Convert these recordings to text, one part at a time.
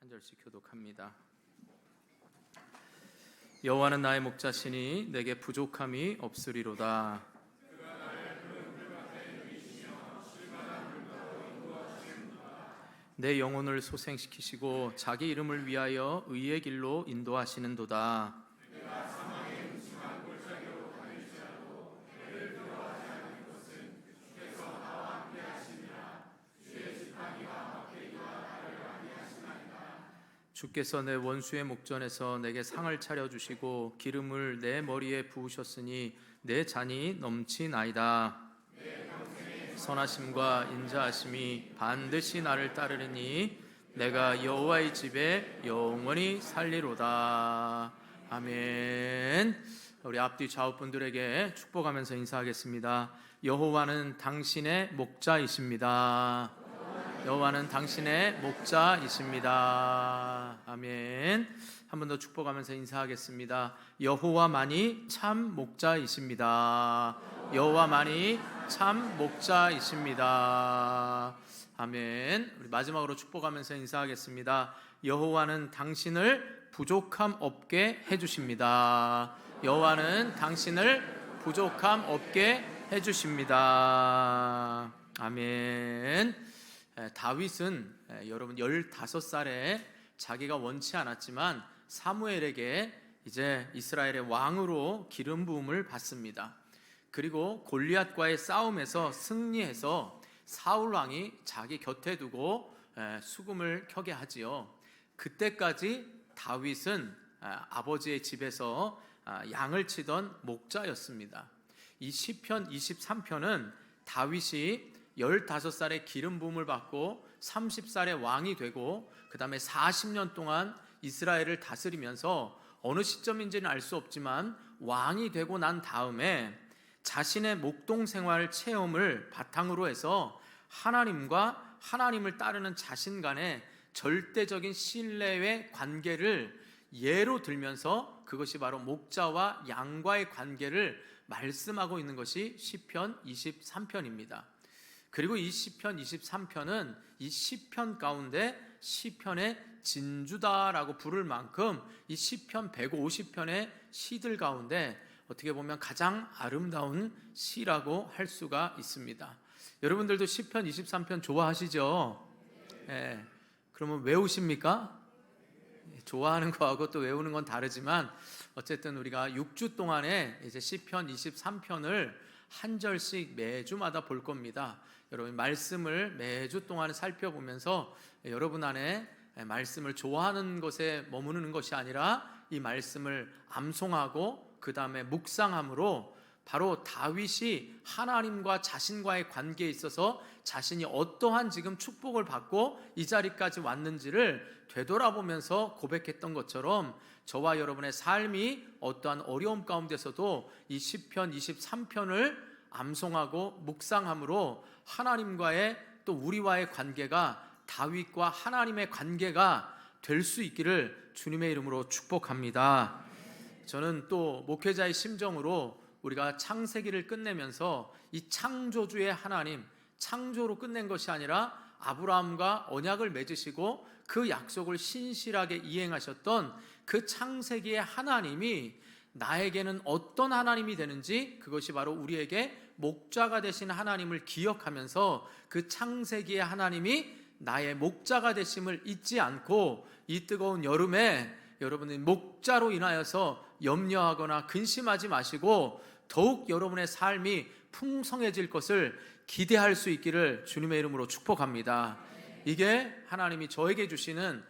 한 절씩 교독합니다. 여호와는 나의 목자시니 내게 부족함이 없으리로다. 내 영혼을 소생시키시고 자기 이름을 위하여 의의 길로 인도하시는도다. 주께서 내 원수의 목전에서 내게 상을 차려주시고 기름을 내 머리에 부으셨으니 내 잔이 넘치나이다. 선하심과 인자하심이 반드시 나를 따르리니 내가 여호와의 집에 영원히 살리로다. 아멘. 우리 앞뒤 좌우분들에게 축복하면서 인사하겠습니다. 여호와는 당신의 목자이십니다. 여호와는 당신의 목자이십니다. 아멘. 한 번 더 축복하면서 인사하겠습니다. 여호와만이 참 목자이십니다. 여호와만이 참 목자이십니다. 아멘. 우리 마지막으로 축복하면서 인사하겠습니다. 여호와는 당신을 부족함 없게 해주십니다. 여호와는 당신을 부족함 없게 해주십니다. 아멘. 다윗은 여러분 15살에 자기가 원치 않았지만 사무엘에게 이제 이스라엘의 왕으로 기름 부음을 받습니다. 그리고 골리앗과의 싸움에서 승리해서 사울 왕이 자기 곁에 두고 수금을 켜게 하지요. 그때까지 다윗은 아버지의 집에서 양을 치던 목자였습니다. 이 시편 23편은 다윗이 15살에 기름 부음을 받고 30살에 왕이 되고 그 다음에 40년 동안 이스라엘을 다스리면서 어느 시점인지는 알 수 없지만 왕이 되고 난 다음에 자신의 목동 생활 체험을 바탕으로 해서 하나님과 하나님을 따르는 자신 간의 절대적인 신뢰의 관계를 예로 들면서 그것이 바로 목자와 양과의 관계를 말씀하고 있는 것이 시편 23편입니다. 그리고 이 시편 23편은 이 시편 가운데 시편의 진주다라고 부를 만큼 이 시편 150편의 시들 가운데 어떻게 보면 가장 아름다운 시라고 할 수가 있습니다. 여러분들도 시편 23편 좋아하시죠? 네. 그러면 외우십니까? 좋아하는 거하고 또 외우는 건 다르지만 어쨌든 우리가 6주 동안에 이제 시편 23편을 한 절씩 매주마다 볼 겁니다. 여러분 말씀을 매주 동안 살펴보면서 여러분 안에 말씀을 좋아하는 것에 머무르는 것이 아니라 이 말씀을 암송하고 그 다음에 묵상함으로 바로 다윗이 하나님과 자신과의 관계에 있어서 자신이 어떠한 지금 축복을 받고 이 자리까지 왔는지를 되돌아보면서 고백했던 것처럼 저와 여러분의 삶이 어떠한 어려움 가운데서도 이 시편 23편을 암송하고 묵상함으로 하나님과의 또 우리와의 관계가 다윗과 하나님의 관계가 될 수 있기를 주님의 이름으로 축복합니다. 저는 또 목회자의 심정으로 우리가 창세기를 끝내면서 이 창조주의 하나님, 창조로 끝낸 것이 아니라 아브라함과 언약을 맺으시고 그 약속을 신실하게 이행하셨던 그 창세기의 하나님이 나에게는 어떤 하나님이 되는지 그것이 바로 우리에게 목자가 되신 하나님을 기억하면서 그 창세기의 하나님이 나의 목자가 되심을 잊지 않고 이 뜨거운 여름에 여러분의 목자로 인하여서 염려하거나 근심하지 마시고 더욱 여러분의 삶이 풍성해질 것을 기대할 수 있기를 주님의 이름으로 축복합니다. 이게 하나님이 저에게 주시는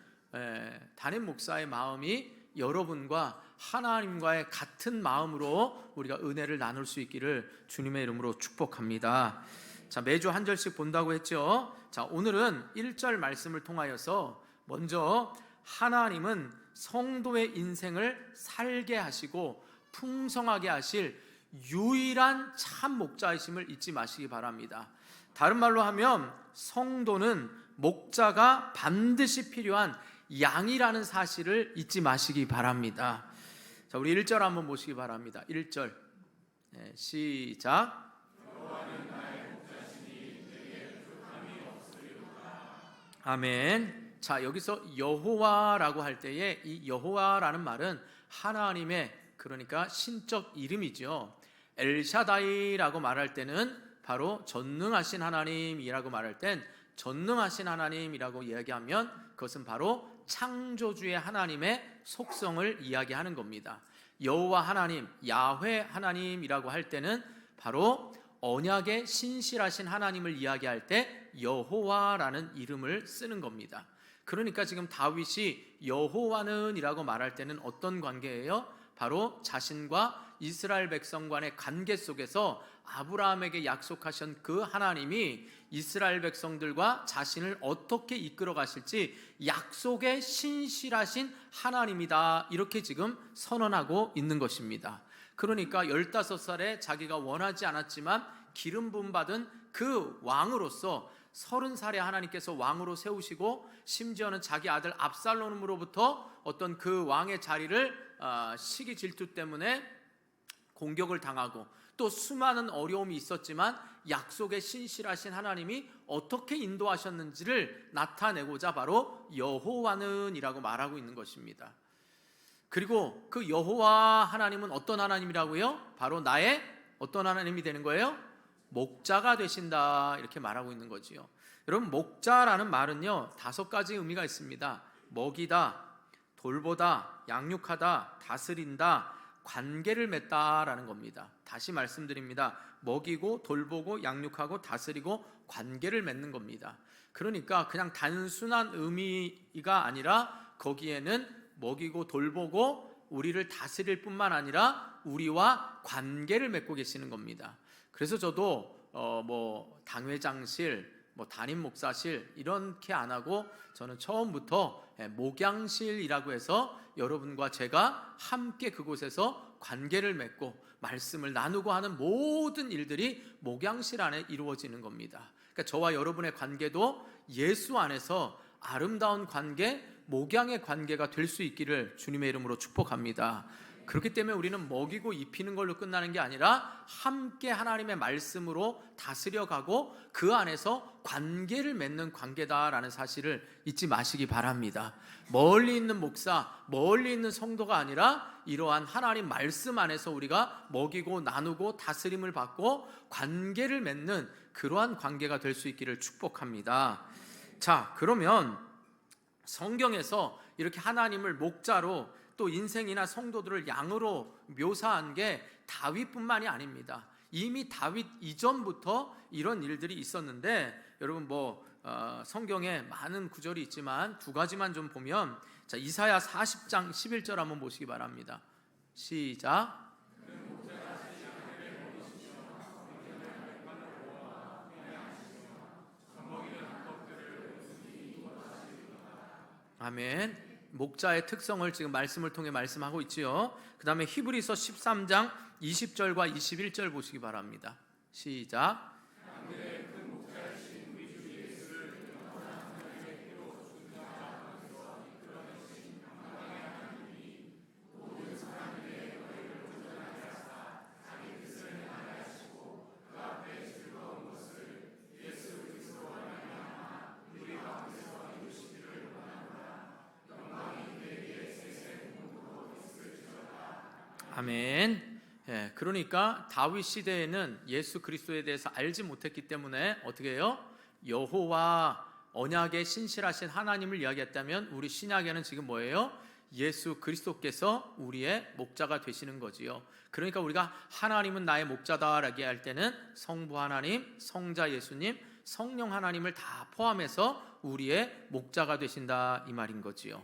담임 목사의 마음이 여러분과 하나님과의 같은 마음으로 우리가 은혜를 나눌 수 있기를 주님의 이름으로 축복합니다. 자, 매주 한 절씩 본다고 했죠. 자, 오늘은 1절 말씀을 통하여서 먼저 하나님은 성도의 인생을 살게 하시고 풍성하게 하실 유일한 참 목자이심을 잊지 마시기 바랍니다. 다른 말로 하면 성도는 목자가 반드시 필요한 양이라는 사실을 잊지 마시기 바랍니다. 자, 우리 1절 한번 보시기 바랍니다. 1절 시작. 아멘. 자, 여기서 여호와라고 할 때에 이 여호와라는 말은 하나님의, 그러니까 신적 이름이죠. 엘샤다이라고 말할 때는 바로 전능하신 하나님이라고 말할 땐 전능하신 하나님이라고 이야기하면 그것은 바로 창조주의 하나님의 속성을 이야기하는 겁니다. 여호와 하나님, 야훼 하나님이라고 할 때는 바로 언약의 신실하신 하나님을 이야기할 때 여호와라는 이름을 쓰는 겁니다. 그러니까 지금 다윗이 여호와는 이라고 말할 때는 어떤 관계예요? 바로 자신과 이스라엘 백성 간의 관계 속에서 아브라함에게 약속하신 그 하나님이 이스라엘 백성들과 자신을 어떻게 이끌어 가실지 약속의 신실하신 하나님이다, 이렇게 지금 선언하고 있는 것입니다. 그러니까 15살에 자기가 원하지 않았지만 기름 부음 받은 그 왕으로서 30살에 하나님께서 왕으로 세우시고 심지어는 자기 아들 압살롬으로부터 어떤 그 왕의 자리를 시기 질투 때문에 공격을 당하고 또 수많은 어려움이 있었지만 약속의 신실하신 하나님이 어떻게 인도하셨는지를 나타내고자 바로 여호와는 이라고 말하고 있는 것입니다. 그리고 그 여호와 하나님은 어떤 하나님이라고요? 바로 나의 어떤 하나님이 되는 거예요? 목자가 되신다, 이렇게 말하고 있는 거지요. 여러분, 목자라는 말은요 5가지 의미가 있습니다. 먹이다, 돌보다, 양육하다, 다스린다, 관계를 맺다라는 겁니다. 다시 말씀드립니다. 먹이고 돌보고 양육하고 다스리고 관계를 맺는 겁니다. 그러니까 그냥 단순한 의미가 아니라 거기에는 먹이고 돌보고 우리를 다스릴 뿐만 아니라 우리와 관계를 맺고 계시는 겁니다. 그래서 저도 당회장실, 담임 목사실 이렇게 안 하고 저는 처음부터 목양실이라고 해서 여러분과 제가 함께 그곳에서 관계를 맺고 말씀을 나누고 하는 모든 일들이 목양실 안에 이루어지는 겁니다. 그러니까 저와 여러분의 관계도 예수 안에서 아름다운 관계, 목양의 관계가 될 수 있기를 주님의 이름으로 축복합니다. 그렇기 때문에 우리는 먹이고 입히는 걸로 끝나는 게 아니라 함께 하나님의 말씀으로 다스려가고 그 안에서 관계를 맺는 관계다라는 사실을 잊지 마시기 바랍니다. 멀리 있는 목사, 멀리 있는 성도가 아니라 이러한 하나님 말씀 안에서 우리가 먹이고 나누고 다스림을 받고 관계를 맺는 그러한 관계가 될 수 있기를 축복합니다. 자, 그러면 성경에서 이렇게 하나님을 목자로 또 인생이나 성도들을 양으로 묘사한 게 다윗뿐만이 아닙니다. 이미 다윗 이전부터 이런 일들이 있었는데 여러분 성경에 많은 구절이 있지만 2가지만 좀 보면, 자, 이사야 40장 11절 한번 보시기 바랍니다. 시작. 아멘. 목자의 특성을 지금 말씀을 통해 말씀하고 있지요. 그 다음에 히브리서 13장 20절과 21절 보시기 바랍니다. 시작. 아멘. 그러니까 다윗 시대에는 예수 그리스도에 대해서 알지 못했기 때문에 어떻게 해요? 여호와, 언약의 신실하신 하나님을 이야기했다면 우리 신약에는 지금 뭐예요? 예수 그리스도께서 우리의 목자가 되시는 거지요. 그러니까 우리가 하나님은 나의 목자다라고 할 때는 성부 하나님, 성자 예수님, 성령 하나님을 다 포함해서 우리의 목자가 되신다, 이 말인 거지요.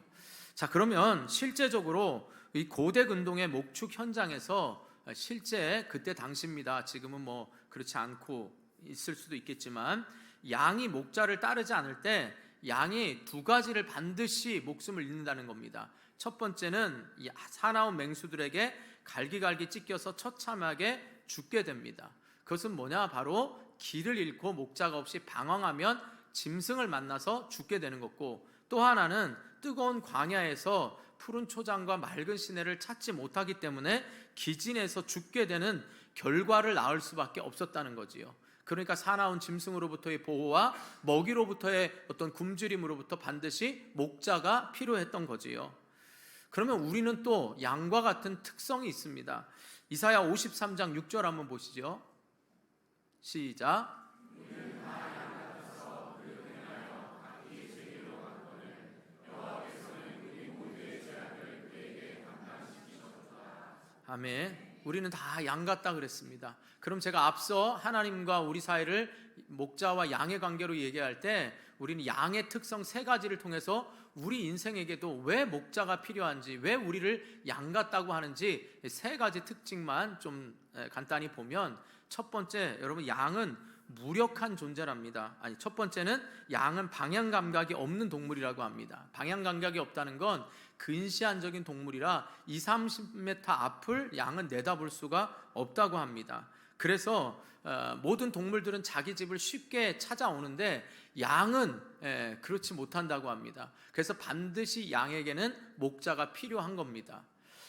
자, 그러면 실제적으로 이 고대 근동의 목축 현장에서 실제 그때 당시입니다. 지금은 그렇지 않고 있을 수도 있겠지만 양이 목자를 따르지 않을 때 양이 2가지를 반드시 목숨을 잃는다는 겁니다. 첫 번째는 이 사나운 맹수들에게 갈기갈기 찢겨서 처참하게 죽게 됩니다. 그것은 뭐냐? 바로 길을 잃고 목자가 없이 방황하면 짐승을 만나서 죽게 되는 거고, 또 하나는 뜨거운 광야에서 푸른 초장과 맑은 시내를 찾지 못하기 때문에 기진해서 죽게 되는 결과를 낳을 수밖에 없었다는 거지요. 그러니까 사나운 짐승으로부터의 보호와 먹이로부터의 어떤 굶주림으로부터 반드시 목자가 필요했던 거지요. 그러면 우리는 또 양과 같은 특성이 있습니다. 이사야 53장 6절 한번 보시죠. 시작. 아멘. 우리는 다 양 같다 그랬습니다. 그럼 제가 앞서 하나님과 우리 사이를 목자와 양의 관계로 얘기할 때 우리는 양의 특성 세 가지를 통해서 우리 인생에게도 왜 목자가 필요한지, 왜 우리를 양 같다고 하는지 세 가지 특징만 좀 간단히 보면, 첫 번째, 여러분, 양은 무력한 존재랍니다. 아니, 첫 번째는 양은 방향 감각이 없는 동물이라고 합니다. 방향 감각이 없다는 건 근시안적인 동물이라 20-30m 앞을 양은 내다볼 수가 없다고 합니다. 그래서 모든 동물들은 자기 집을 쉽게 찾아오는데 양은 그렇지 못한다고 합니다. 그래서 반드시 양에게는 목자가 필요한 겁니다.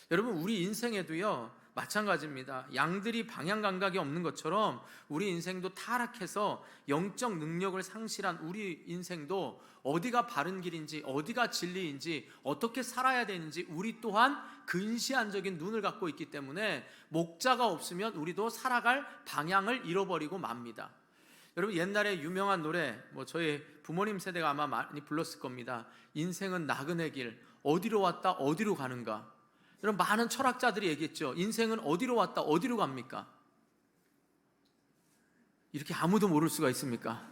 여러분, 우리 인생에도요 마찬가지입니다. 양들이 방향 감각이 없는 것처럼 우리 인생도 타락해서 영적 능력을 상실한 우리 인생도 어디가 바른 길인지, 어디가 진리인지, 어떻게 살아야 되는지 우리 또한 근시안적인 눈을 갖고 있기 때문에 목자가 없으면 우리도 살아갈 방향을 잃어버리고 맙니다. 여러분, 옛날에 유명한 노래, 저희 부모님 세대가 아마 많이 불렀을 겁니다. 인생은 나그네 길, 어디로 왔다 어디로 가는가. 여러분, 많은 철학자들이 얘기했죠. 인생은 어디로 왔다 어디로 갑니까? 이렇게 아무도 모를 수가 있습니까?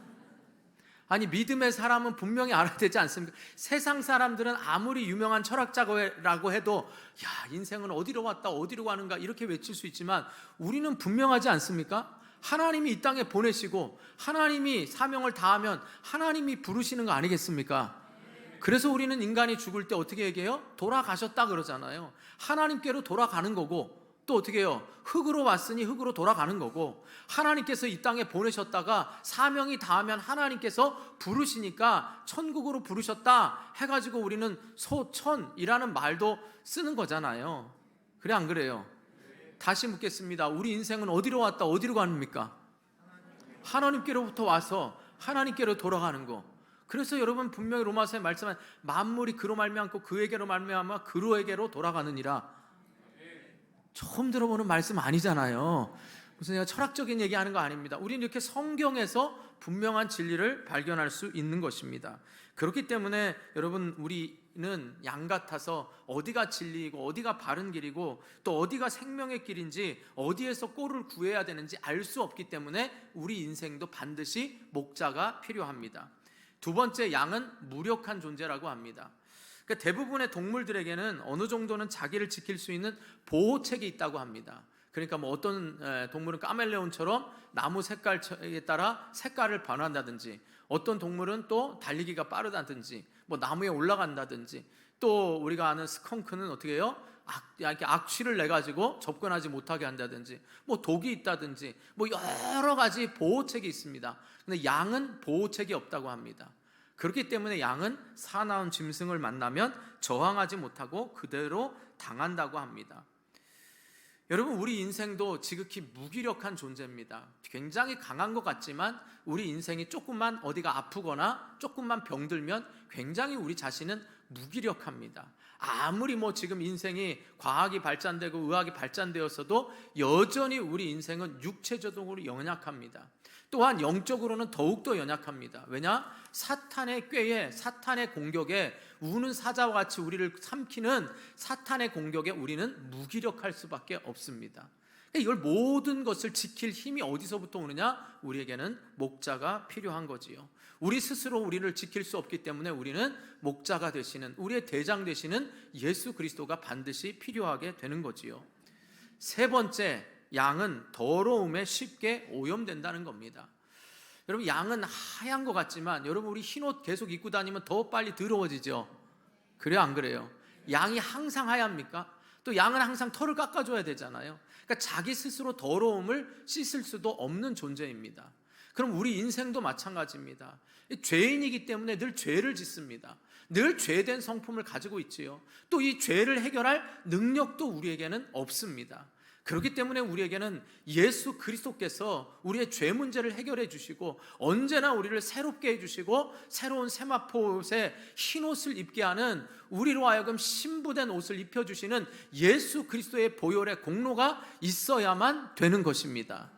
아니, 믿음의 사람은 분명히 알아야 되지 않습니까? 세상 사람들은 아무리 유명한 철학자라고 해도 인생은 어디로 왔다 어디로 가는가 이렇게 외칠 수 있지만 우리는 분명하지 않습니까? 하나님이 이 땅에 보내시고 하나님이 사명을 다하면 하나님이 부르시는 거 아니겠습니까? 그래서 우리는 인간이 죽을 때 어떻게 얘기해요? 돌아가셨다 그러잖아요. 하나님께로 돌아가는 거고, 또 어떻게 해요? 흙으로 왔으니 흙으로 돌아가는 거고, 하나님께서 이 땅에 보내셨다가 사명이 다하면 하나님께서 부르시니까 천국으로 부르셨다 해가지고 우리는 소천이라는 말도 쓰는 거잖아요. 그래, 안 그래요? 다시 묻겠습니다. 우리 인생은 어디로 왔다 어디로 갑니까? 하나님께로부터 와서 하나님께로 돌아가는 거. 그래서 여러분, 분명히 로마서에 말씀한 만물이 그로 말미암고 그에게로 말미암아 그로에게로 돌아가느니라. 처음 들어보는 말씀 아니잖아요. 무슨 내가 철학적인 얘기하는 거 아닙니다. 우리는 이렇게 성경에서 분명한 진리를 발견할 수 있는 것입니다. 그렇기 때문에 여러분, 우리는 양 같아서 어디가 진리이고 어디가 바른 길이고 또 어디가 생명의 길인지, 어디에서 꼴을 구해야 되는지 알 수 없기 때문에 우리 인생도 반드시 목자가 필요합니다. 두 번째, 양은 무력한 존재라고 합니다. 그러니까 대부분의 동물들에게는 어느 정도는 자기를 지킬 수 있는 보호책이 있다고 합니다. 그러니까 어떤 동물은 카멜레온처럼 나무 색깔에 따라 색깔을 변한다든지, 어떤 동물은 또 달리기가 빠르다든지, 나무에 올라간다든지, 또 우리가 아는 스컹크는 어떻게 해요? 이렇게 악취를 내 가지고 접근하지 못하게 한다든지, 독이 있다든지, 여러 가지 보호책이 있습니다. 근데 양은 보호책이 없다고 합니다. 그렇기 때문에 양은 사나운 짐승을 만나면 저항하지 못하고 그대로 당한다고 합니다. 여러분, 우리 인생도 지극히 무기력한 존재입니다. 굉장히 강한 것 같지만 우리 인생이 조금만 어디가 아프거나 조금만 병들면 굉장히 우리 자신은 무기력합니다. 아무리 지금 인생이 과학이 발전되고 의학이 발전되었어도 여전히 우리 인생은 육체적으로 연약합니다. 또한 영적으로는 더욱더 연약합니다. 왜냐? 사탄의 꾀에, 사탄의 공격에, 우는 사자와 같이 우리를 삼키는 사탄의 공격에 우리는 무기력할 수밖에 없습니다. 이걸 모든 것을 지킬 힘이 어디서부터 오느냐? 우리에게는 목자가 필요한 거지요. 우리 스스로 우리를 지킬 수 없기 때문에 우리는 목자가 되시는, 우리의 대장 되시는 예수 그리스도가 반드시 필요하게 되는 거지요. 세 번째, 양은 더러움에 쉽게 오염된다는 겁니다. 여러분, 양은 하얀 것 같지만 여러분, 우리 흰옷 계속 입고 다니면 더 빨리 더러워지죠. 그래요, 안 그래요? 양이 항상 하얗습니까? 또 양은 항상 털을 깎아줘야 되잖아요. 그러니까 자기 스스로 더러움을 씻을 수도 없는 존재입니다. 그럼 우리 인생도 마찬가지입니다. 죄인이기 때문에 늘 죄를 짓습니다. 늘 죄된 성품을 가지고 있지요. 또 이 죄를 해결할 능력도 우리에게는 없습니다. 그렇기 때문에 우리에게는 예수 그리스도께서 우리의 죄 문제를 해결해 주시고 언제나 우리를 새롭게 해주시고 새로운 세마포옷에 흰 옷을 입게 하는, 우리로 하여금 신부된 옷을 입혀주시는 예수 그리스도의 보혈의 공로가 있어야만 되는 것입니다.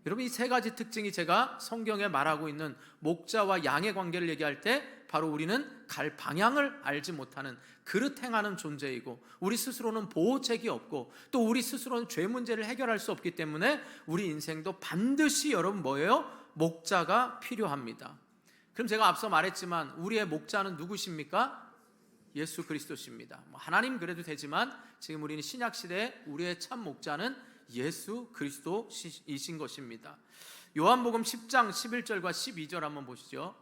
여러분, 이 세 가지 특징이 제가 성경에 말하고 있는 목자와 양의 관계를 얘기할 때 바로 우리는 갈 방향을 알지 못하는 그릇 행하는 존재이고, 우리 스스로는 보호책이 없고, 또 우리 스스로는 죄 문제를 해결할 수 없기 때문에 우리 인생도 반드시 여러분 뭐예요? 목자가 필요합니다. 그럼 제가 앞서 말했지만 우리의 목자는 누구십니까? 예수 그리스도십니다. 하나님 그래도 되지만 지금 우리는 신약 시대에 우리의 참 목자는 예수 그리스도이신 것입니다. 요한복음 10장 11절과 12절 한번 보시죠.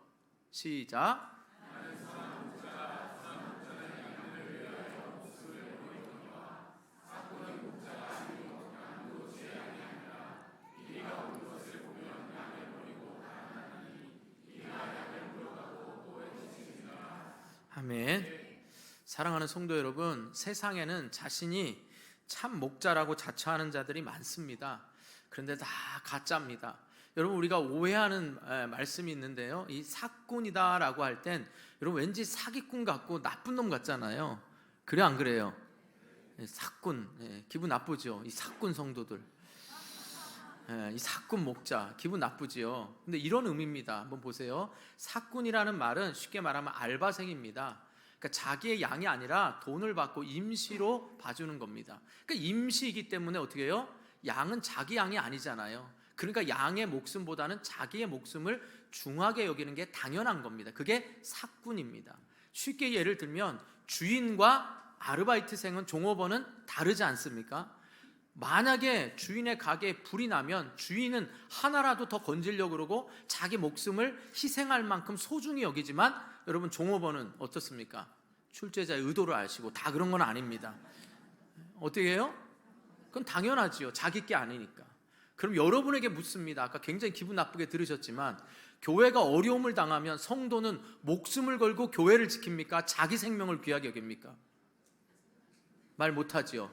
시작. 아멘. 사랑하는 성도 여러분, 세상에는 자신이 참 목자라고 자처하는 자들이 많습니다. 그런데 다 가짜입니다. 여러분, 우리가 오해하는 말씀이 있는데요, 이 사꾼이다라고 할 땐 여러분 왠지 사기꾼 같고 나쁜 놈 같잖아요. 그래 안 그래요? 사꾼, 기분 나쁘죠. 이 사꾼 성도들, 이 사꾼 목자, 기분 나쁘지요. 근데 이런 의미입니다. 한번 보세요. 사꾼이라는 말은 쉽게 말하면 알바생입니다. 그러니까 자기의 양이 아니라 돈을 받고 임시로 봐주는 겁니다. 그러니까 임시이기 때문에 어떻게 해요? 양은 자기 양이 아니잖아요. 그러니까 양의 목숨보다는 자기의 목숨을 중하게 여기는 게 당연한 겁니다. 그게 사꾼입니다. 쉽게 예를 들면 주인과 아르바이트생은, 종업원은 다르지 않습니까? 만약에 주인의 가게에 불이 나면 주인은 하나라도 더 건지려고 그러고 자기 목숨을 희생할 만큼 소중히 여기지만, 여러분 종업원은 어떻습니까? 출제자의 의도를 아시고 다 그런 건 아닙니다. 어떻게 해요? 그건 당연하지요. 자기 게 아니니까. 그럼 여러분에게 묻습니다. 아까 굉장히 기분 나쁘게 들으셨지만, 교회가 어려움을 당하면 성도는 목숨을 걸고 교회를 지킵니까? 자기 생명을 귀하게 여깁니까? 말 못하지요.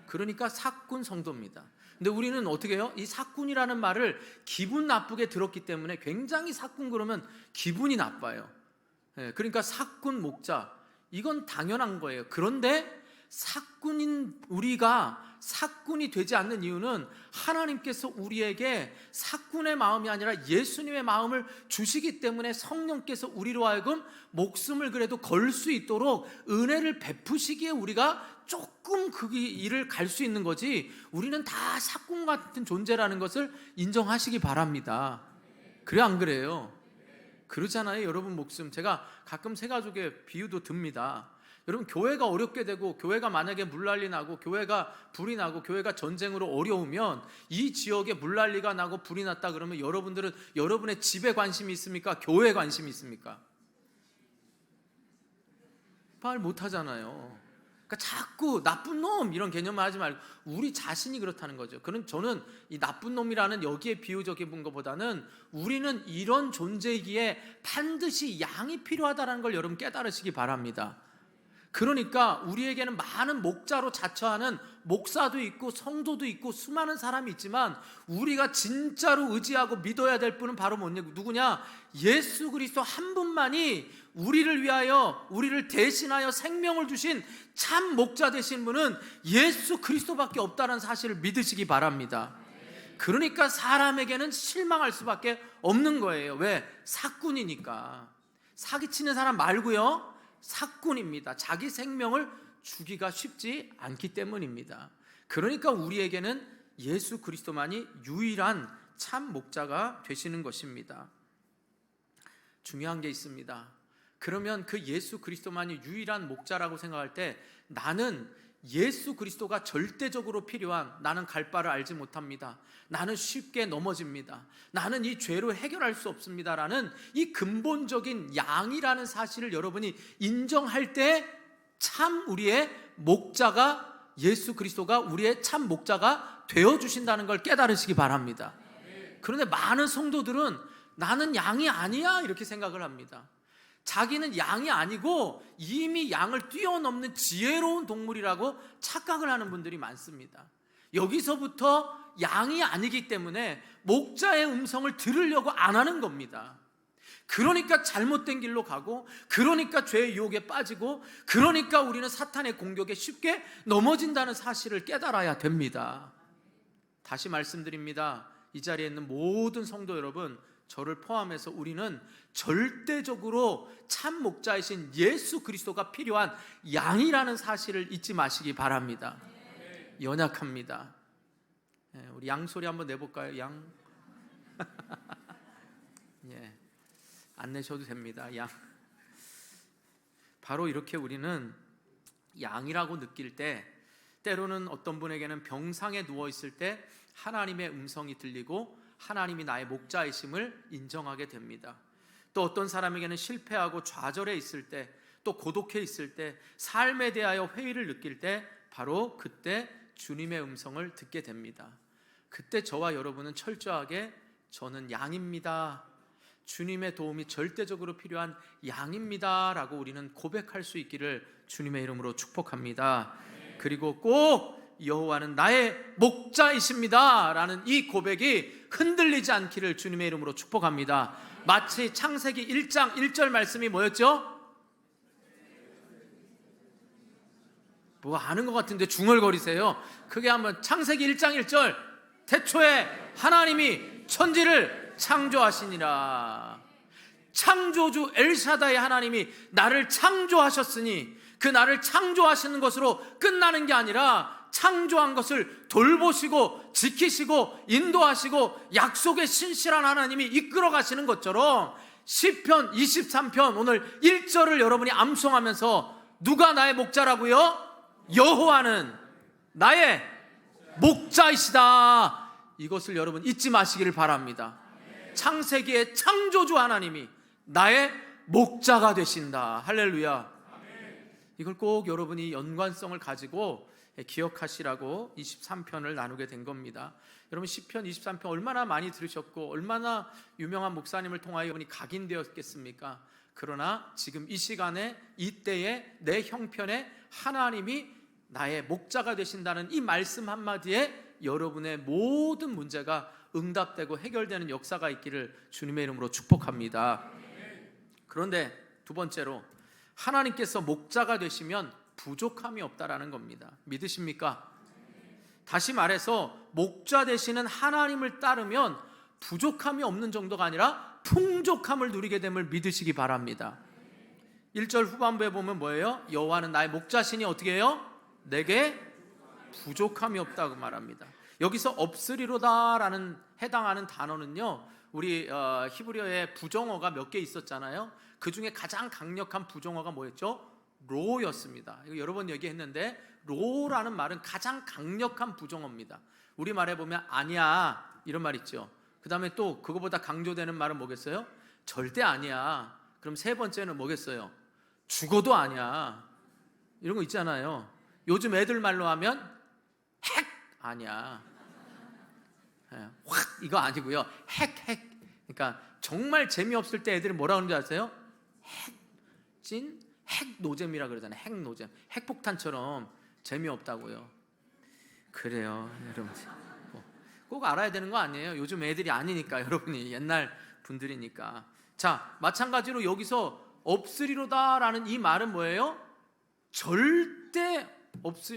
그러니까 사꾼 성도입니다. 근데 우리는 어떻게 해요? 이 사꾼이라는 말을 기분 나쁘게 들었기 때문에 굉장히 사꾼 그러면 기분이 나빠요. 그러니까 사꾼 목자, 이건 당연한 거예요. 그런데 사꾼인 우리가 사꾼이 되지 않는 이유는 하나님께서 우리에게 사꾼의 마음이 아니라 예수님의 마음을 주시기 때문에 성령께서 우리로 하여금 목숨을 그래도 걸 수 있도록 은혜를 베푸시기에 우리가 조금 그 일을 갈 수 있는 거지, 우리는 다 사꾼 같은 존재라는 것을 인정하시기 바랍니다. 그래 안 그래요? 그러잖아요. 여러분 목숨, 제가 가끔 새가족의 비유도 듭니다. 여러분, 교회가 어렵게 되고 교회가 만약에 물난리 나고 교회가 불이 나고 교회가 전쟁으로 어려우면, 이 지역에 물난리가 나고 불이 났다 그러면 여러분들은 여러분의 집에 관심이 있습니까? 교회에 관심이 있습니까? 말 못하잖아요. 그러니까 자꾸 나쁜 놈 이런 개념만 하지 말고 우리 자신이 그렇다는 거죠. 그럼 저는 이 나쁜 놈이라는 여기에 비유적인 것보다는 우리는 이런 존재이기에 반드시 양이 필요하다는 걸 여러분 깨달으시기 바랍니다. 그러니까 우리에게는 많은 목자로 자처하는 목사도 있고 성도도 있고 수많은 사람이 있지만, 우리가 진짜로 의지하고 믿어야 될 분은 바로 누구냐? 예수 그리스도 한 분만이 우리를 위하여, 우리를 대신하여 생명을 주신 참 목자 되신 분은 예수 그리스도밖에 없다는 사실을 믿으시기 바랍니다. 그러니까 사람에게는 실망할 수밖에 없는 거예요. 왜? 사꾼이니까. 사기치는 사람 말고요, 사꾼입니다. 자기 생명을 주기가 쉽지 않기 때문입니다. 그러니까 우리에게는 예수 그리스도만이 유일한 참 목자가 되시는 것입니다. 중요한 게 있습니다. 그러면 그 예수 그리스도만이 유일한 목자라고 생각할 때, 나는 예수 그리스도가 절대적으로 필요한, 나는 갈 바를 알지 못합니다, 나는 쉽게 넘어집니다, 나는 이 죄로 해결할 수 없습니다라는 이 근본적인 양이라는 사실을 여러분이 인정할 때 참 우리의 목자가, 예수 그리스도가 우리의 참 목자가 되어주신다는 걸 깨달으시기 바랍니다. 그런데 많은 성도들은 나는 양이 아니야 이렇게 생각을 합니다. 자기는 양이 아니고 이미 양을 뛰어넘는 지혜로운 동물이라고 착각을 하는 분들이 많습니다. 여기서부터 양이 아니기 때문에 목자의 음성을 들으려고 안 하는 겁니다. 그러니까 잘못된 길로 가고, 그러니까 죄의 유혹에 빠지고, 그러니까 우리는 사탄의 공격에 쉽게 넘어진다는 사실을 깨달아야 됩니다. 다시 말씀드립니다. 이 자리에 있는 모든 성도 여러분, 저를 포함해서 우리는 절대적으로 참 목자이신 예수 그리스도가 필요한 양이라는 사실을 잊지 마시기 바랍니다. 연약합니다. 우리 양 소리 한번 내볼까요? 양. 예, 안 내셔도 됩니다. 양. 바로 이렇게 우리는 양이라고 느낄 때, 때로는 어떤 분에게는 병상에 누워 있을 때 하나님의 음성이 들리고 하나님이 나의 목자이심을 인정하게 됩니다. 또 어떤 사람에게는 실패하고 좌절해 있을 때, 또 고독해 있을 때, 삶에 대하여 회의를 느낄 때, 바로 그때 주님의 음성을 듣게 됩니다. 그때 저와 여러분은 철저하게 저는 양입니다, 주님의 도움이 절대적으로 필요한 양입니다 라고 우리는 고백할 수 있기를 주님의 이름으로 축복합니다. 그리고 꼭 여호와는 나의 목자이십니다 라는 이 고백이 흔들리지 않기를 주님의 이름으로 축복합니다. 마치 창세기 1장 1절 말씀이 뭐였죠? 뭐 아는 것 같은데 중얼거리세요. 크게 한번, 창세기 1장 1절, 태초에 하나님이 천지를 창조하시니라. 창조주 엘샤다의 하나님이 나를 창조하셨으니 그 나를 창조하시는 것으로 끝나는 게 아니라 창조한 것을 돌보시고 지키시고 인도하시고 약속의 신실한 하나님이 이끌어 가시는 것처럼 시편 23편 오늘 1절을 여러분이 암송하면서 누가 나의 목자라고요? 여호와는 나의 목자이시다. 이것을 여러분 잊지 마시기를 바랍니다. 창세기의 창조주 하나님이 나의 목자가 되신다. 할렐루야. 이걸 꼭 여러분이 연관성을 가지고 기억하시라고 23편을 나누게 된 겁니다. 여러분 시편 23편 얼마나 많이 들으셨고 얼마나 유명한 목사님을 통하여 여러분이 각인되었겠습니까? 그러나 지금 이 시간에 이때에 내 형편에 하나님이 나의 목자가 되신다는 이 말씀 한마디에 여러분의 모든 문제가 응답되고 해결되는 역사가 있기를 주님의 이름으로 축복합니다. 그런데 두 번째로, 하나님께서 목자가 되시면 부족함이 없다라는 겁니다. 믿으십니까? 다시 말해서 목자 되시는 하나님을 따르면 부족함이 없는 정도가 아니라 풍족함을 누리게 됨을 믿으시기 바랍니다. 1절 후반부에 보면 뭐예요? 여호와는 나의 목자시니 어떻게 해요? 내게 부족함이 없다고 말합니다. 여기서 없으리로다라는 해당하는 단어는요, 우리 히브리어에 부정어가 몇 개 있었잖아요. 그 중에 가장 강력한 부정어가 뭐였죠? 로였습니다. 이거 여러 번 얘기했는데 로라는 말은 가장 강력한 부정어입니다. 우리말에 보면 아니야 이런 말 있죠. 그 다음에 또 그거보다 강조되는 말은 뭐겠어요? 절대 아니야. 그럼 세 번째는 뭐겠어요? 죽어도 아니야. 이런 거 있잖아요. 요즘 애들 말로 하면 핵 아니야. 확 이거 아니고요. 핵. 그러니까 정말 재미없을 때 애들이 뭐라 그러는지 아세요? 핵노잼이라 그러잖아요. 핵노잼. 핵폭탄처럼 재미없다고요. 그래요, 여러분. 꼭 알아야 되는 거 아니에요. 요즘 애들이 아니니까, 여러분이 옛날 분들이니까. 자, 마찬가지로 여기서 없으리로다라는 이 말은 뭐예요? 절대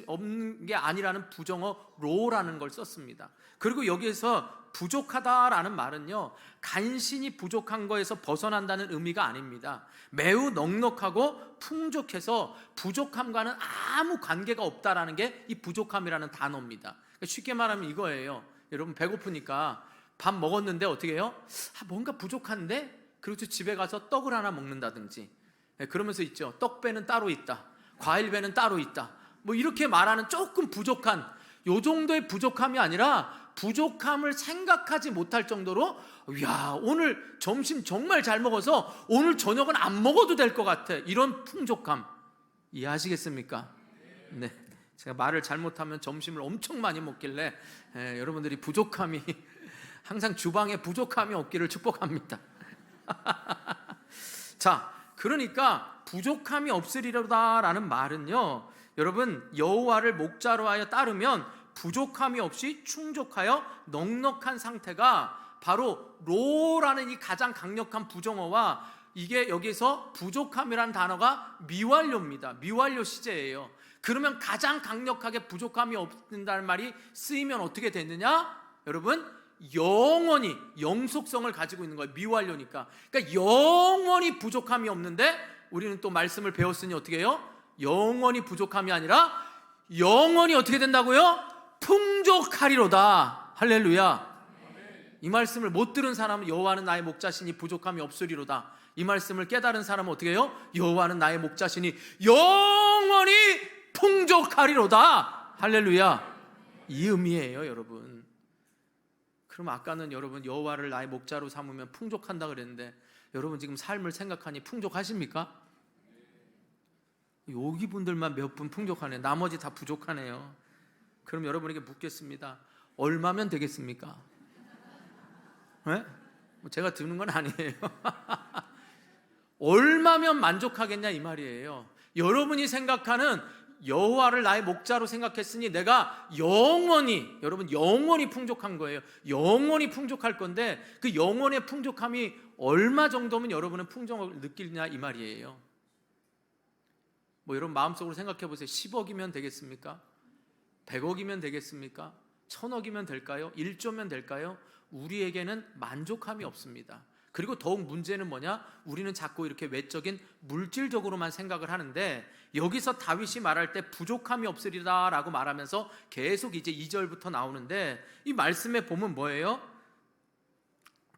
없는 게 아니라는 부정어 로라는 걸 썼습니다. 그리고 여기에서 부족하다라는 말은요, 간신히 부족한 거에서 벗어난다는 의미가 아닙니다. 매우 넉넉하고 풍족해서 부족함과는 아무 관계가 없다라는 게 이 부족함이라는 단어입니다. 쉽게 말하면 이거예요. 여러분 배고프니까 밥 먹었는데 어떻게 해요? 뭔가 부족한데? 그리고 집에 가서 떡을 하나 먹는다든지, 그러면서 있죠. 떡배는 따로 있다, 과일배는 따로 있다, 뭐 이렇게 말하는 조금 부족한, 요 정도의 부족함이 아니라 부족함을 생각하지 못할 정도로, 야, 오늘 점심 정말 잘 먹어서 오늘 저녁은 안 먹어도 될 것 같아, 이런 풍족함. 이해하시겠습니까? 네, 제가 말을 잘못하면 점심을 엄청 많이 먹길래 여러분들이 부족함이 항상 주방에 부족함이 없기를 축복합니다. 자, 그러니까 부족함이 없으리로다라는 말은요, 여러분 여호와를 목자로 하여 따르면 부족함이 없이 충족하여 넉넉한 상태가 바로 로라는 이 가장 강력한 부정어와 이게 여기서 부족함이라는 단어가 미완료입니다. 미완료 시제예요. 그러면 가장 강력하게 부족함이 없는다는 말이 쓰이면 어떻게 되느냐? 여러분, 영원히 영속성을 가지고 있는 거예요. 미완료니까. 그러니까 영원히 부족함이 없는데 우리는 또 말씀을 배웠으니 어떻게 해요? 영원히 부족함이 아니라 영원히 어떻게 된다고요? 풍족하리로다. 할렐루야. 이 말씀을 못 들은 사람은 여호와는 나의 목자시니 부족함이 없으리로다. 이 말씀을 깨달은 사람은 어떻게 해요? 여호와는 나의 목자시니 영원히 풍족하리로다. 할렐루야. 이 의미예요, 여러분. 그럼 아까는 여러분 여호와를 나의 목자로 삼으면 풍족한다 그랬는데 여러분 지금 삶을 생각하니 풍족하십니까? 여기 분들만 몇 분 풍족하네. 나머지 다 부족하네요. 그럼 여러분에게 묻겠습니다. 얼마면 되겠습니까? 네? 제가 드는 건 아니에요. 얼마면 만족하겠냐 이 말이에요. 여러분이 생각하는 여호와를 나의 목자로 생각했으니 내가 영원히, 여러분 영원히 풍족한 거예요. 영원히 풍족할 건데 그 영원의 풍족함이 얼마 정도면 여러분은 풍족을 느끼냐 이 말이에요. 뭐 여러분 마음속으로 생각해 보세요. 10억이면 되겠습니까? 100억이면 되겠습니까? 1000억이면 될까요? 1조면 될까요? 우리에게는 만족함이 없습니다. 그리고 더욱 문제는 뭐냐? 우리는 자꾸 이렇게 외적인 물질적으로만 생각을 하는데 여기서 다윗이 말할 때 부족함이 없으리라 라고 말하면서 계속 이제 2절부터 나오는데 이 말씀에 보면 뭐예요?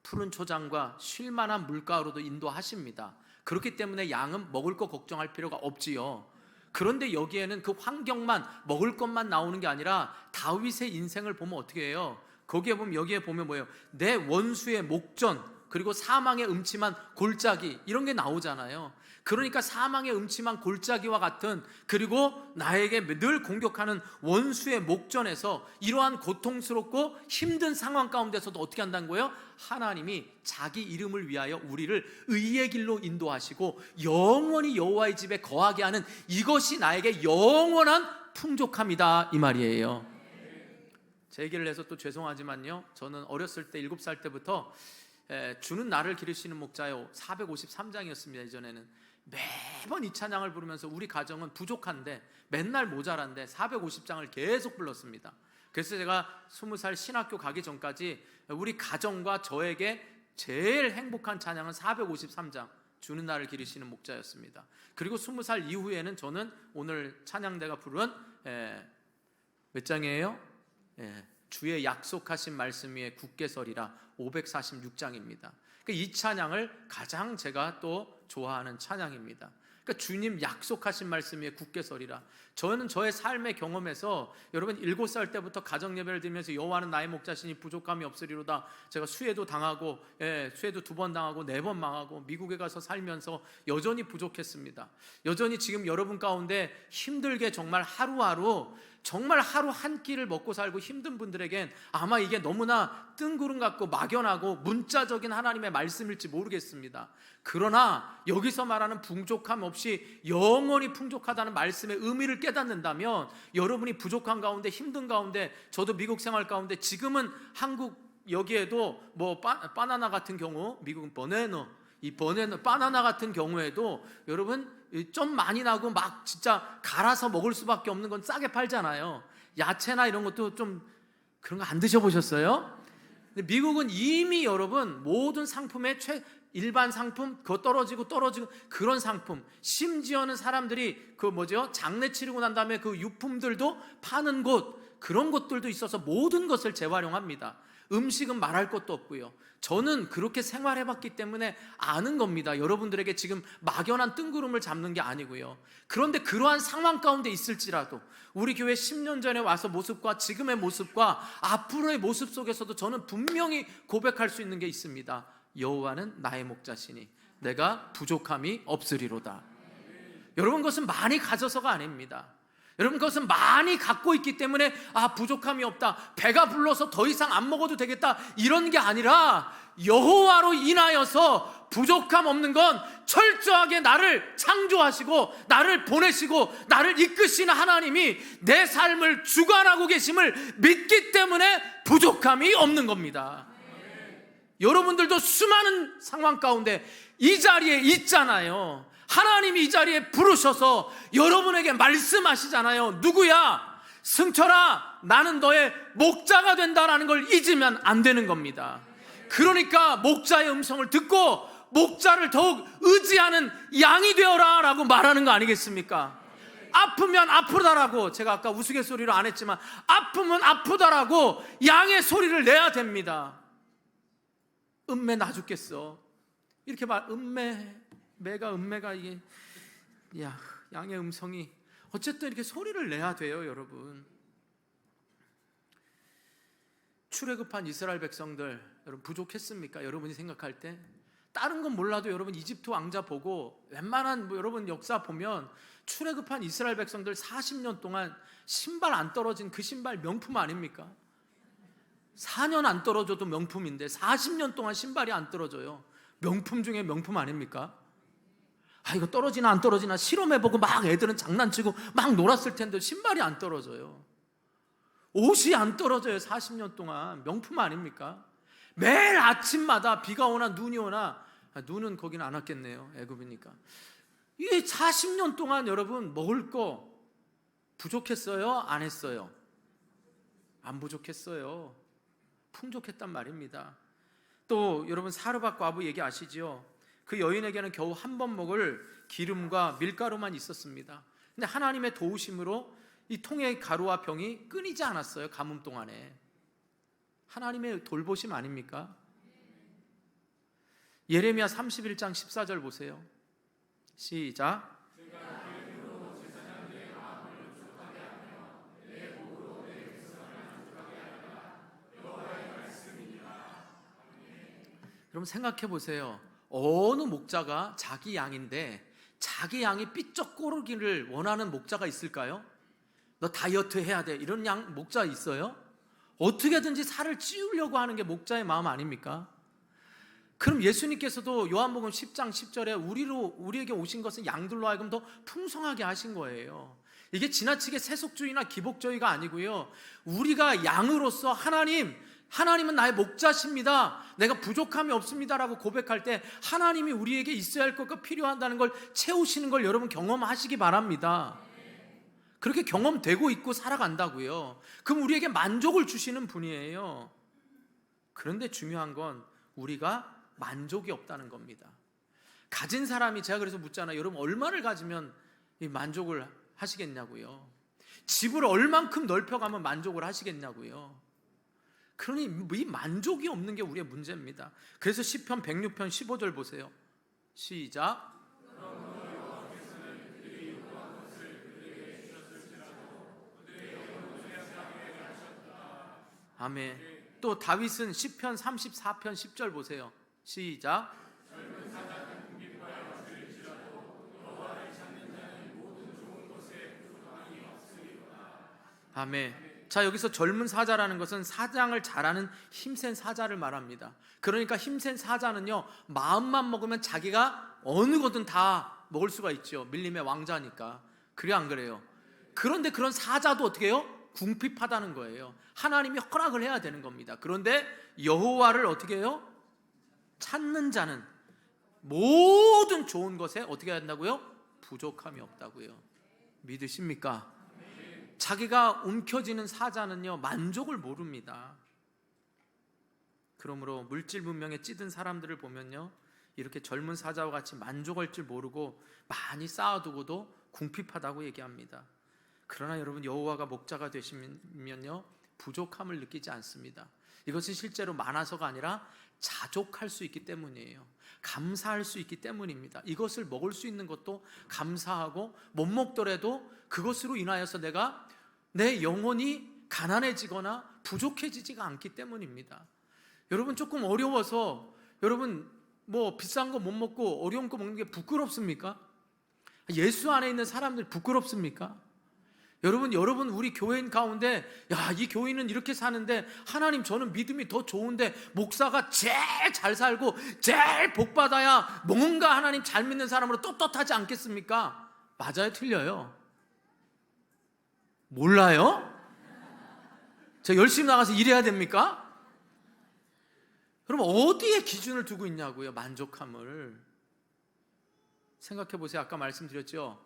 푸른 초장과 쉴만한 물가로도 인도하십니다. 그렇기 때문에 양은 먹을 거 걱정할 필요가 없지요. 그런데 여기에는 그 환경만, 먹을 것만 나오는 게 아니라 다윗의 인생을 보면 어떻게 해요? 거기에 보면, 여기에 보면 뭐예요? 내 원수의 목전, 그리고 사망의 음침한 골짜기, 이런 게 나오잖아요. 그러니까 사망의 음침한 골짜기와 같은, 그리고 나에게 늘 공격하는 원수의 목전에서 이러한 고통스럽고 힘든 상황 가운데서도 어떻게 한다는 거예요? 하나님이 자기 이름을 위하여 우리를 의의 길로 인도하시고 영원히 여호와의 집에 거하게 하는, 이것이 나에게 영원한 풍족함이다 이 말이에요. 제 얘기를 해서 또 죄송하지만요, 저는 어렸을 때 7살 때부터 주는 나를 기르시는 목자요 453장이었습니다. 이전에는 매번 이 찬양을 부르면서 우리 가정은 부족한데 맨날 모자란데 450장을 계속 불렀습니다. 그래서 제가 20살 신학교 가기 전까지 우리 가정과 저에게 제일 행복한 찬양은 453장 주는 나를 기르시는 목자였습니다. 그리고 20살 이후에는 저는 오늘 찬양대가 부른 몇 장이에요? 주의 약속하신 말씀 위에 굳게 서리라 546장입니다. 이 찬양을 가장 제가 또 좋아하는 찬양입니다. 그러니까 주님 약속하신 말씀 위에 굳게 서리라. 저는 저의 삶의 경험에서 여러분 7살 때부터 가정 예배를 드리면서 여호와는 나의 목자시니 부족함이 없으리로다. 제가 수혜도 당하고 수혜도 2번 당하고 4번 망하고 미국에 가서 살면서 여전히 부족했습니다. 여전히 지금 여러분 가운데 힘들게 정말 하루하루 정말 하루 한 끼를 먹고 살고 힘든 분들에겐 아마 이게 너무나 뜬구름 같고 막연하고 문자적인 하나님의 말씀일지 모르겠습니다. 그러나 여기서 말하는 부족함 없이 영원히 풍족하다는 말씀의 의미를 깨닫는다면 여러분이 부족한 가운데 힘든 가운데, 저도 미국 생활 가운데 지금은 한국 여기에도 뭐 바나나 같은 경우, 미국은 바나나 같은 경우에도 여러분 좀 많이 나고 막 진짜 갈아서 먹을 수밖에 없는 건 싸게 팔잖아요. 야채나 이런 것도 좀 그런 거 안 드셔보셨어요? 근데 미국은 이미 여러분 모든 상품의 일반 상품 그거 떨어지고 그런 상품, 심지어는 사람들이 그 장례 치르고 난 다음에 그 유품들도 파는 곳, 그런 곳들도 있어서 모든 것을 재활용합니다. 음식은 말할 것도 없고요. 저는 그렇게 생활해봤기 때문에 아는 겁니다. 여러분들에게 지금 막연한 뜬구름을 잡는 게 아니고요. 그런데 그러한 상황 가운데 있을지라도 우리 교회 10년 전에 와서 모습과 지금의 모습과 앞으로의 모습 속에서도 저는 분명히 고백할 수 있는 게 있습니다. 여호와는 나의 목자시니 내가 부족함이 없으리로다. 여러분, 그것은 많이 가져서가 아닙니다. 여러분, 그것은 많이 갖고 있기 때문에 부족함이 없다, 배가 불러서 더 이상 안 먹어도 되겠다, 이런 게 아니라 여호와로 인하여서 부족함 없는 건 철저하게 나를 창조하시고 나를 보내시고 나를 이끄시는 하나님이 내 삶을 주관하고 계심을 믿기 때문에 부족함이 없는 겁니다. 여러분들도 수많은 상황 가운데 이 자리에 있잖아요. 하나님이 이 자리에 부르셔서 여러분에게 말씀하시잖아요. 누구야? 승철아, 나는 너의 목자가 된다라는 걸 잊으면 안 되는 겁니다. 그러니까 목자의 음성을 듣고 목자를 더욱 의지하는 양이 되어라 라고 말하는 거 아니겠습니까? 아프면 아프다라고, 제가 아까 우스갯소리로 안 했지만 아프면 아프다라고 양의 소리를 내야 됩니다. 음매 나 죽겠어, 이렇게 음매가 이게 양의 음성이 어쨌든 이렇게 소리를 내야 돼요. 여러분, 출애굽한 이스라엘 백성들, 여러분 부족했습니까? 여러분이 생각할 때 다른 건 몰라도 여러분 이집트 왕자 보고 웬만한 여러분 역사 보면 출애굽한 이스라엘 백성들 40년 동안 신발 안 떨어진 그 신발 명품 아닙니까? 4년 안 떨어져도 명품인데 40년 동안 신발이 안 떨어져요. 명품 중에 명품 아닙니까? 이거 떨어지나 안 떨어지나 실험해보고 막 애들은 장난치고 막 놀았을 텐데 신발이 안 떨어져요. 옷이 안 떨어져요. 40년 동안 명품 아닙니까? 매일 아침마다 비가 오나 눈이 오나, 눈은 거기는 안 왔겠네요, 애굽이니까. 이게 40년 동안 여러분 먹을 거 부족했어요? 안 했어요? 안 부족했어요. 풍족했단 말입니다. 또 여러분 사르밧 과부 얘기 아시죠? 그 여인에게는 겨우 한 번 먹을 기름과 밀가루만 있었습니다. 근데 하나님의 도우심으로 이 통의 가루와 병이 끊이지 않았어요. 가뭄 동안에. 하나님의 돌보심 아닙니까? 예레미야 31장 14절 보세요. 시작. 여러분 생각해 보세요. 어느 목자가 자기 양인데 자기 양이 삐쩍거리기를 원하는 목자가 있을까요? 너 다이어트 해야 돼, 이런 목자 있어요? 어떻게든지 살을 찌우려고 하는 게 목자의 마음 아닙니까? 그럼 예수님께서도 요한복음 10장 10절에 우리에게 오신 것은 양들로 하여금 더 풍성하게 하신 거예요. 이게 지나치게 세속주의나 기복주의가 아니고요, 우리가 양으로서 하나님은 나의 목자십니다, 내가 부족함이 없습니다라고 고백할 때 하나님이 우리에게 있어야 할 것과 필요하다는 걸 채우시는 걸 여러분 경험하시기 바랍니다. 그렇게 경험되고 있고 살아간다고요. 그럼 우리에게 만족을 주시는 분이에요. 그런데 중요한 건 우리가 만족이 없다는 겁니다. 가진 사람이, 제가 그래서 묻잖아요. 여러분 얼마를 가지면 만족을 하시겠냐고요. 집을 얼만큼 넓혀가면 만족을 하시겠냐고요. 그러니 이 만족이 없는 게 우리의 문제입니다. 그래서 시편 106편 15절 보세요. 시작. 아멘. 또 다윗은 시편 34편 10절 보세요. 시작. 아멘. 자, 여기서 젊은 사자라는 것은 사장을 잘하는 힘센 사자를 말합니다. 그러니까 힘센 사자는요, 마음만 먹으면 자기가 어느 거든 다 먹을 수가 있죠. 밀림의 왕자니까. 그래 안 그래요? 그런데 그런 사자도 어떻게 해요? 궁핍하다는 거예요. 하나님이 허락을 해야 되는 겁니다. 그런데 여호와를 어떻게 해요? 찾는 자는 모든 좋은 것에 어떻게 한다고요? 부족함이 없다고요. 믿으십니까? 자기가 움켜쥐는 사자는요, 만족을 모릅니다. 그러므로 물질 문명에 찌든 사람들을 보면요, 이렇게 젊은 사자와 같이 만족할 줄 모르고 많이 쌓아두고도 궁핍하다고 얘기합니다. 그러나 여러분, 여호와가 목자가 되시면요, 부족함을 느끼지 않습니다. 이것은 실제로 많아서가 아니라 자족할 수 있기 때문이에요. 감사할 수 있기 때문입니다. 이것을 먹을 수 있는 것도 감사하고, 못 먹더라도 그것으로 인하여서 내 영혼이 가난해지거나 부족해지지가 않기 때문입니다. 여러분 조금 어려워서 여러분 비싼 거 못 먹고 어려운 거 먹는 게 부끄럽습니까? 예수 안에 있는 사람들 부끄럽습니까? 여러분 우리 교회인 가운데 야, 이 교인은 이렇게 사는데 하나님 저는 믿음이 더 좋은데 목사가 제일 잘 살고 제일 복 받아야 뭔가 하나님 잘 믿는 사람으로 떳떳하지 않겠습니까? 맞아요, 틀려요? 몰라요? 저 열심히 나가서 일해야 됩니까? 그럼 어디에 기준을 두고 있냐고요? 만족함을 생각해 보세요. 아까 말씀드렸죠,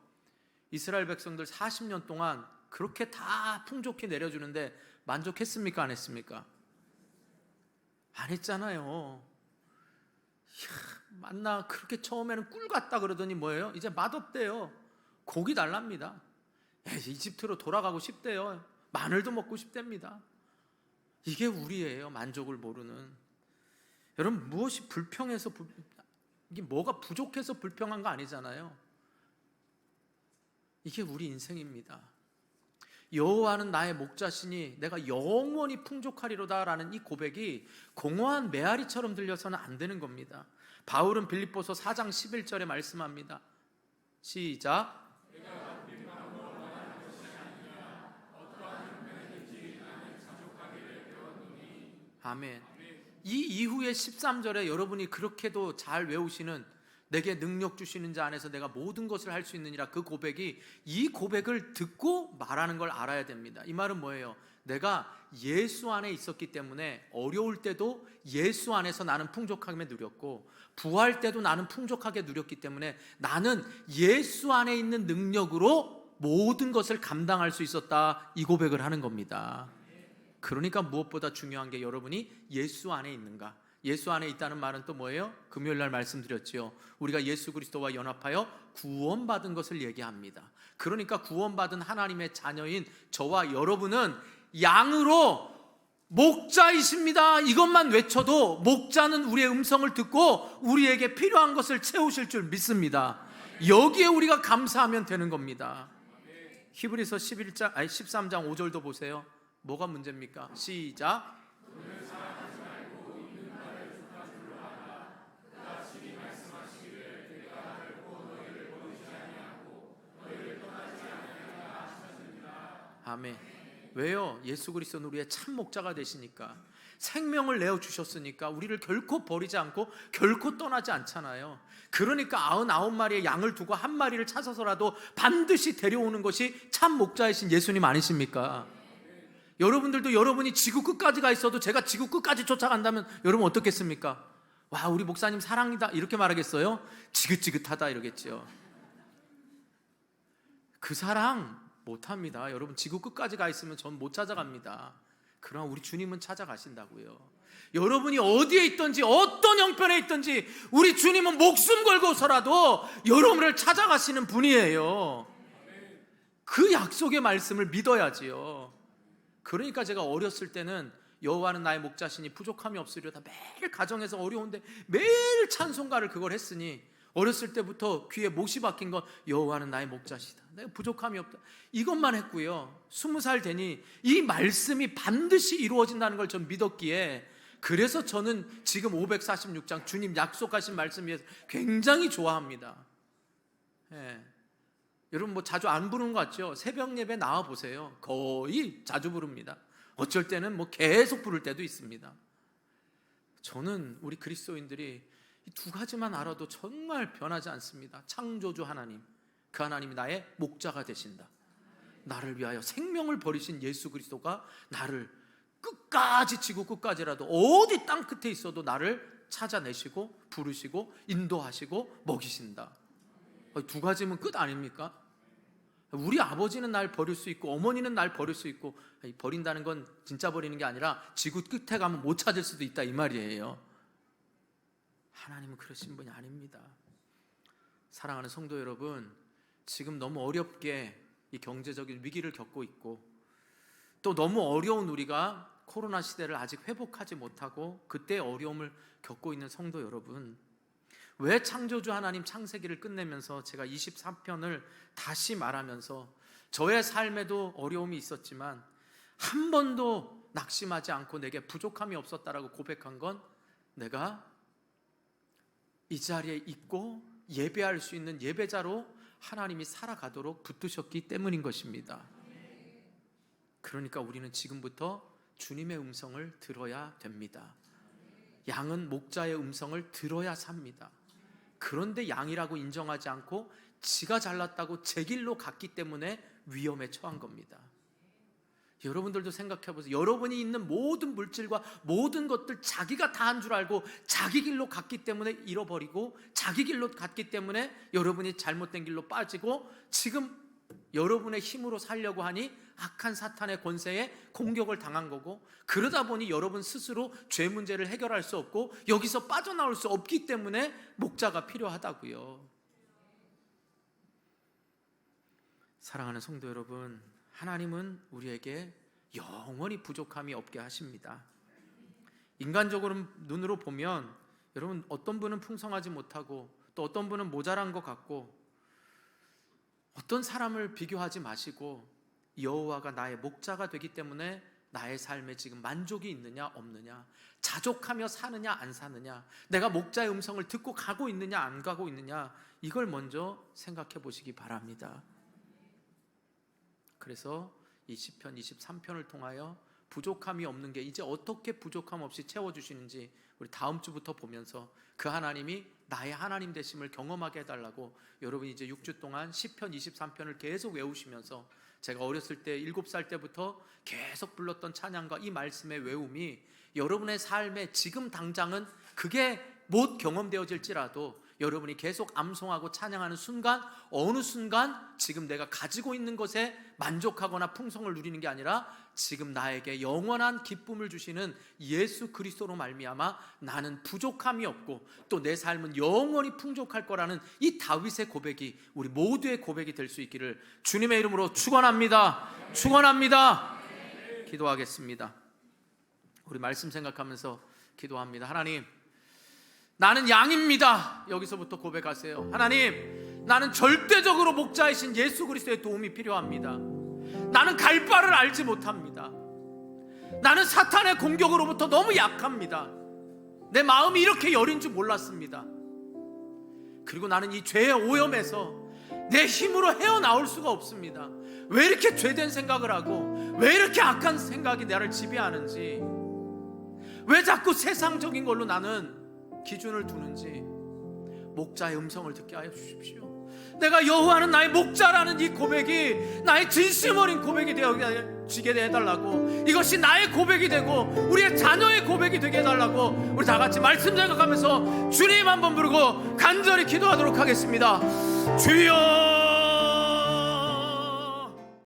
이스라엘 백성들 40년 동안 그렇게 다 풍족히 내려주는데 만족했습니까? 안 했습니까? 안 했잖아요. 이야, 만나 그렇게 처음에는 꿀 같다 그러더니 뭐예요? 이제 맛없대요. 고기 달랍니다. 이집트로 돌아가고 싶대요. 마늘도 먹고 싶답니다. 이게 우리예요, 만족을 모르는. 여러분, 무엇이 불평해서 이게 뭐가 부족해서 불평한 거 아니잖아요. 이게 우리 인생입니다. 여호와는 나의 목자시니 내가 영원히 풍족하리로다라는 이 고백이 공허한 메아리처럼 들려서는 안 되는 겁니다. 바울은 빌립보서 4장 11절에 말씀합니다. 시작. 아멘. 이 이후에 13절에 여러분이 그렇게도 잘 외우시는 내게 능력 주시는 자 안에서 내가 모든 것을 할 수 있느니라, 그 고백이 이 고백을 듣고 말하는 걸 알아야 됩니다. 이 말은 뭐예요? 내가 예수 안에 있었기 때문에 어려울 때도 예수 안에서 나는 풍족하게 누렸고 부할 때도 나는 풍족하게 누렸기 때문에 나는 예수 안에 있는 능력으로 모든 것을 감당할 수 있었다, 이 고백을 하는 겁니다. 그러니까 무엇보다 중요한 게 여러분이 예수 안에 있는가. 예수 안에 있다는 말은 또 뭐예요? 금요일 날 말씀드렸지요. 우리가 예수 그리스도와 연합하여 구원받은 것을 얘기합니다. 그러니까 구원받은 하나님의 자녀인 저와 여러분은 양으로 목자이십니다. 이것만 외쳐도 목자는 우리의 음성을 듣고 우리에게 필요한 것을 채우실 줄 믿습니다. 여기에 우리가 감사하면 되는 겁니다. 히브리서 13장 5절도 보세요. 뭐가 문제입니까? 시작. 아멘. 왜요? 예수 그리스도는 우리의 참 목자가 되시니까, 생명을 내어주셨으니까 우리를 결코 버리지 않고 결코 떠나지 않잖아요. 그러니까 99마리의 양을 두고 한 마리를 찾아서라도 반드시 데려오는 것이 참 목자이신 예수님 아니십니까? 여러분들도 여러분이 지구 끝까지 가 있어도 제가 지구 끝까지 쫓아간다면 여러분 어떻겠습니까? 와, 우리 목사님 사랑이다 이렇게 말하겠어요? 지긋지긋하다 이러겠죠. 그 사랑 못합니다. 여러분, 지구 끝까지 가 있으면 전 못 찾아갑니다. 그러나 우리 주님은 찾아가신다고요. 여러분이 어디에 있든지 어떤 형편에 있든지 우리 주님은 목숨 걸고서라도 여러분을 찾아가시는 분이에요. 그 약속의 말씀을 믿어야지요. 그러니까 제가 어렸을 때는 여호와는 나의 목자시니 부족함이 없으리로다 매일 가정에서 어려운데 매일 찬송가를 그걸 했으니 어렸을 때부터 귀에 못이 박힌 건 여호와는 나의 목자시다, 내가 부족함이 없다, 이것만 했고요. 20살 되니 이 말씀이 반드시 이루어진다는 걸 전 믿었기에, 그래서 저는 지금 546장 주님 약속하신 말씀 위해서 굉장히 좋아합니다. 예. 여러분 뭐 자주 안 부르는 것 같죠? 새벽 예배 나와 보세요. 거의 자주 부릅니다. 어쩔 때는 뭐 계속 부를 때도 있습니다. 저는 우리 그리스도인들이 이 두 가지만 알아도 정말 변하지 않습니다. 창조주 하나님, 그 하나님이 나의 목자가 되신다. 나를 위하여 생명을 버리신 예수 그리스도가 나를 끝까지, 지구 끝까지라도 어디 땅 끝에 있어도 나를 찾아내시고 부르시고 인도하시고 먹이신다. 두 가지면 끝 아닙니까? 우리 아버지는 날 버릴 수 있고 어머니는 날 버릴 수 있고, 버린다는 건 진짜 버리는 게 아니라 지구 끝에 가면 못 찾을 수도 있다 이 말이에요. 하나님은 그러신 분이 아닙니다. 사랑하는 성도 여러분, 지금 너무 어렵게 이 경제적인 위기를 겪고 있고 또 너무 어려운 우리가 코로나 시대를 아직 회복하지 못하고 그때 어려움을 겪고 있는 성도 여러분, 왜 창조주 하나님 창세기를 끝내면서 제가 23편을 다시 말하면서 저의 삶에도 어려움이 있었지만 한 번도 낙심하지 않고 내게 부족함이 없었다라고 고백한 건, 내가 이 자리에 있고 예배할 수 있는 예배자로 하나님이 살아가도록 붙드셨기 때문인 것입니다. 그러니까 우리는 지금부터 주님의 음성을 들어야 됩니다. 양은 목자의 음성을 들어야 삽니다. 그런데 양이라고 인정하지 않고 지가 잘났다고 제 길로 갔기 때문에 위험에 처한 겁니다. 여러분들도 생각해 보세요. 여러분이 있는 모든 물질과 모든 것들 자기가 다 한 줄 알고 자기 길로 갔기 때문에 잃어버리고, 자기 길로 갔기 때문에 여러분이 잘못된 길로 빠지고, 지금 여러분의 힘으로 살려고 하니 악한 사탄의 권세에 공격을 당한 거고, 그러다 보니 여러분 스스로 죄 문제를 해결할 수 없고 여기서 빠져나올 수 없기 때문에 목자가 필요하다고요. 사랑하는 성도 여러분, 하나님은 우리에게 영원히 부족함이 없게 하십니다. 인간적으로 눈으로 보면 여러분, 어떤 분은 풍성하지 못하고 또 어떤 분은 모자란 것 같고, 어떤 사람을 비교하지 마시고 여호와가 나의 목자가 되기 때문에 나의 삶에 지금 만족이 있느냐 없느냐, 자족하며 사느냐 안 사느냐, 내가 목자의 음성을 듣고 가고 있느냐 안 가고 있느냐, 이걸 먼저 생각해 보시기 바랍니다. 그래서 이 시편 23편을 통하여 부족함이 없는 게 이제 어떻게 부족함 없이 채워주시는지 우리 다음 주부터 보면서 그 하나님이 나의 하나님 되심을 경험하게 해달라고, 여러분이 이제 6주 동안 시편 23편을 계속 외우시면서, 제가 어렸을 때 7살 때부터 계속 불렀던 찬양과 이 말씀의 외움이 여러분의 삶에 지금 당장은 그게 못 경험되어질지라도 여러분이 계속 암송하고 찬양하는 순간, 어느 순간 지금 내가 가지고 있는 것에 만족하거나 풍성을 누리는 게 아니라 지금 나에게 영원한 기쁨을 주시는 예수 그리스도로 말미암아 나는 부족함이 없고 또 내 삶은 영원히 풍족할 거라는 이 다윗의 고백이 우리 모두의 고백이 될 수 있기를 주님의 이름으로 축원합니다. 축원합니다. 기도하겠습니다. 우리 말씀 생각하면서 기도합니다. 하나님, 나는 양입니다. 여기서부터 고백하세요. 하나님, 나는 절대적으로 목자이신 예수 그리스도의 도움이 필요합니다. 나는 갈 바를 알지 못합니다. 나는 사탄의 공격으로부터 너무 약합니다. 내 마음이 이렇게 여린 줄 몰랐습니다. 그리고 나는 이 죄의 오염에서 내 힘으로 헤어나올 수가 없습니다. 왜 이렇게 죄된 생각을 하고 왜 이렇게 악한 생각이 나를 지배하는지, 왜 자꾸 세상적인 걸로 나는 기준을 두는지 목자의 음성을 듣게 하여 주십시오. 내가 여호와는 나의 목자라는 이 고백이 나의 진심 어린 고백이 되어지게 해달라고, 이것이 나의 고백이 되고 우리의 자녀의 고백이 되게 해달라고, 우리 다 같이 말씀 생각하면서 주님 한번 부르고 간절히 기도하도록 하겠습니다. 주여